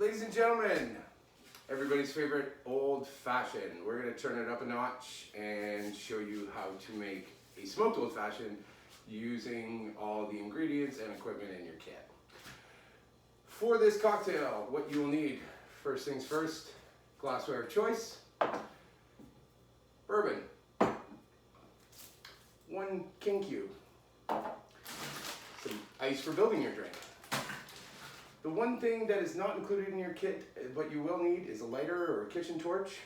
Ladies and gentlemen, everybody's favorite old fashioned. We're going to turn it up a notch and show you how to make a smoked old fashioned using all the ingredients and equipment in your kit. For this cocktail, what you will need, first things first, glassware of choice, bourbon, 1 king cube, some ice for building your drink. The one thing that is not included in your kit, but you will need, is a lighter or a kitchen torch.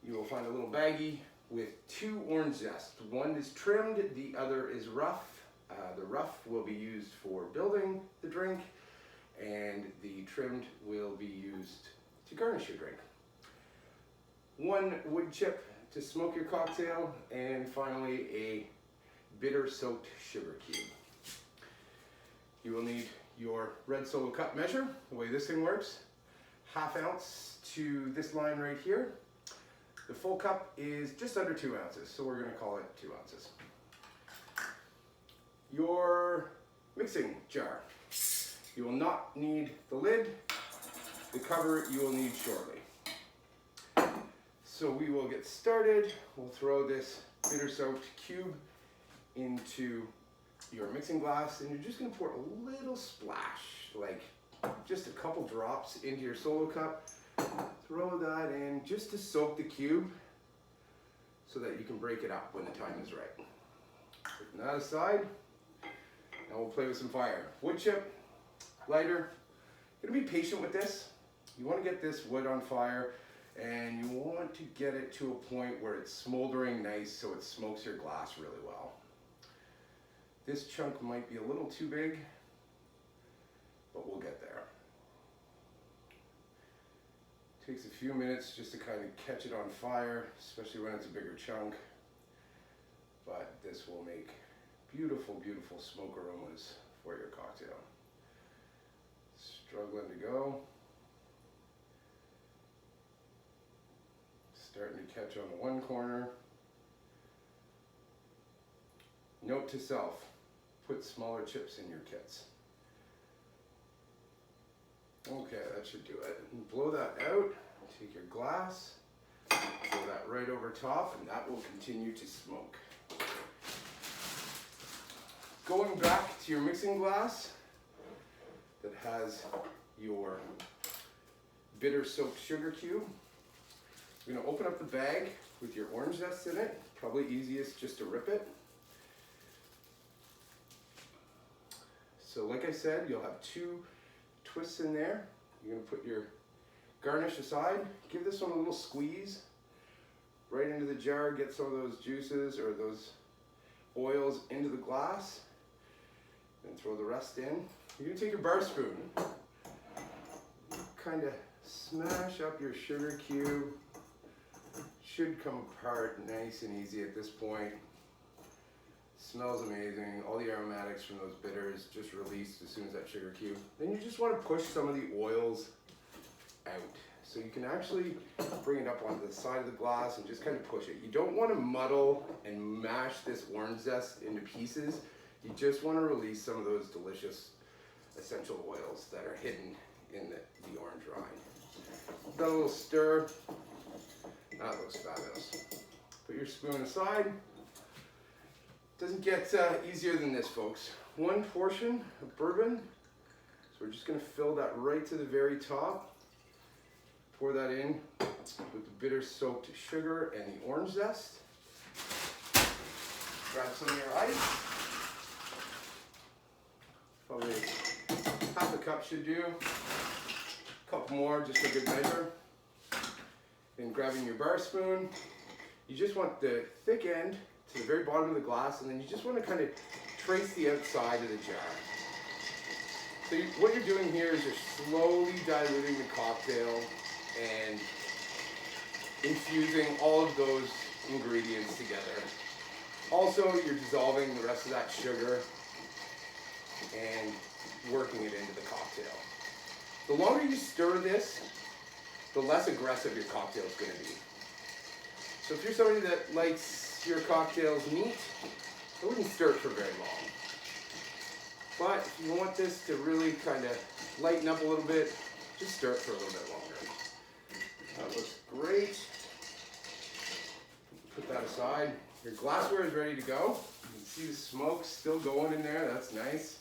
You will find a little baggie with 2 orange zest. One is trimmed, the other is rough. The rough will be used for building the drink, and the trimmed will be used to garnish your drink. 1 wood chip to smoke your cocktail, and finally a bitter soaked sugar cube. You will need your red Solo cup measure. The way this thing works, 1/2 ounce to this line right here. The full cup is just under 2 ounces, so we're going to call it 2 ounces. Your mixing jar. You will not need the lid. The cover you will need shortly. So we will get started. We'll throw this bitter soaked cube into your mixing glass, and you're just going to pour a little splash, like just a couple drops into your Solo cup. Throw that in just to soak the cube so that you can break it up when the time is right. Putting that aside, now we'll play with some fire. Wood chip, lighter. You're going to be patient with this. You want to get this wood on fire, and you want to get it to a point where it's smoldering nice so it smokes your glass really well. This chunk might be a little too big, but we'll get there. Takes a few minutes just to kind of catch it on fire, especially when it's a bigger chunk. But this will make beautiful, beautiful smoke aromas for your cocktail. Struggling to go. Starting to catch on the one corner. Note to self, put smaller chips in your kits. Okay, that should do it. And blow that out, take your glass, throw that right over top, and that will continue to smoke. Going back to your mixing glass that has your bitter soaked sugar cube, you're going to open up the bag with your orange zest in it. Probably easiest just to rip it. So like I said, you'll have 2 twists in there. You're going to put your garnish aside. Give this one a little squeeze right into the jar. Get some of those juices or those oils into the glass. And throw the rest in. You're going to take your bar spoon. Kind of smash up your sugar cube. Should come apart nice and easy at this point. Smells amazing. All the aromatics from those bitters just released as soon as that sugar cube. Then you just want to push some of the oils out. So you can actually bring it up onto the side of the glass and just kind of push it. You don't want to muddle and mash this orange zest into pieces. You just want to release some of those delicious essential oils that are hidden in the orange rind. Got a little stir. That looks fabulous. Put your spoon aside. Doesn't get easier than this, folks. 1 portion of bourbon. So we're just going to fill that right to the very top. Pour that in with the bitter soaked sugar and the orange zest. Grab some of your ice. Probably 1/2 cup should do. A couple more just for good measure. Then grabbing your bar spoon. You just want the thick end to the very bottom of the glass, and then you just want to kind of trace the outside of the jar. So what you're doing here is you're slowly diluting the cocktail and infusing all of those ingredients together. Also, you're dissolving the rest of that sugar and working it into the cocktail. The longer you stir this, the less aggressive your cocktail is going to be. So if you're somebody that likes your cocktails neat, I wouldn't stir it for very long. But if you want this to really kind of lighten up a little bit, just stir it for a little bit longer. That looks great. Put that aside. Your glassware is ready to go. You can see the smoke still going in there. That's nice.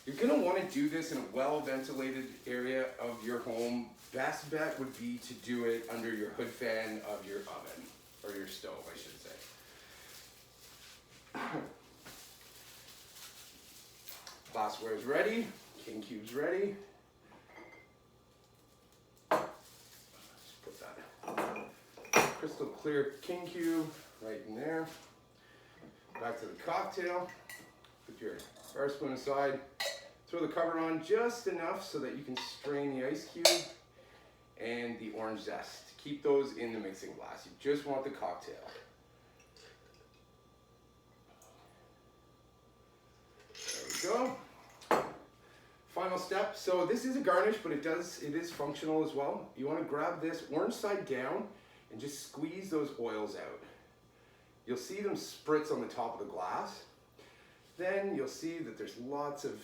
You're going to want to do this in a well-ventilated area of your home. Best bet would be to do it under your hood fan of your oven, or your stove, I should say. Glassware is ready. King cube's ready. Just put that crystal clear king cube right in there. Back to the cocktail. Put your bar spoon aside. Throw the cover on just enough so that you can strain the ice cube and the orange zest. Keep those in the mixing glass. You just want the cocktail. There we go. Final step. So this is a garnish, but it is functional as well. You want to grab this orange side down and just squeeze those oils out. You'll see them spritz on the top of the glass. Then you'll see that there's lots of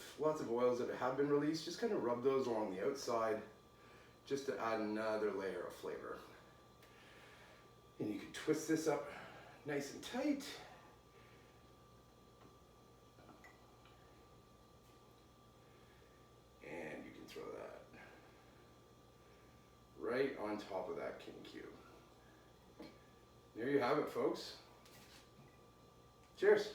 oils that have been released. Just kind of rub those along the outside just to add another layer of flavor. And you can twist this up nice and tight. And you can throw that right on top of that king cube. There you have it, folks. Cheers.